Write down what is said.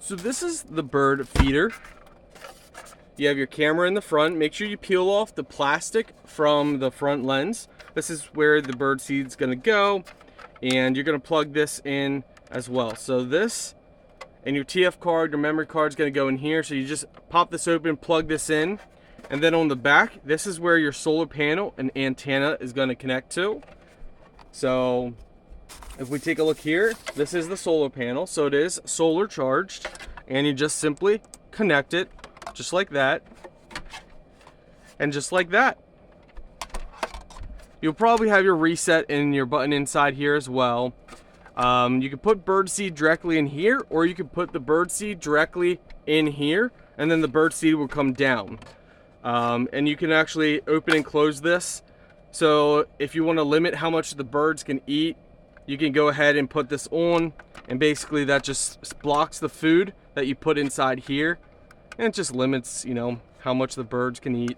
So this is the bird feeder. You have your camera in the front. Make sure you peel off the plastic from the front lens. This is where the bird seed's gonna go, and you're gonna plug this in as well. So this and your TF card, your memory card is gonna go in here. So you just pop this open, plug this in, and then on the back, this is where your solar panel and antenna is gonna connect to. So if we take a look here, this is the solar panel. So it is solar charged, and you just simply connect it just like that, and just like that. You'll probably have your reset in your button inside here as well. You can put birdseed directly in here, or you can put the birdseed directly in here, and then the birdseed will come down. And you can actually open and close this. So if you want to limit how much the birds can eat, you can go ahead and put this on, and basically that just blocks the food that you put inside here, and it just limits, you know, how much the birds can eat.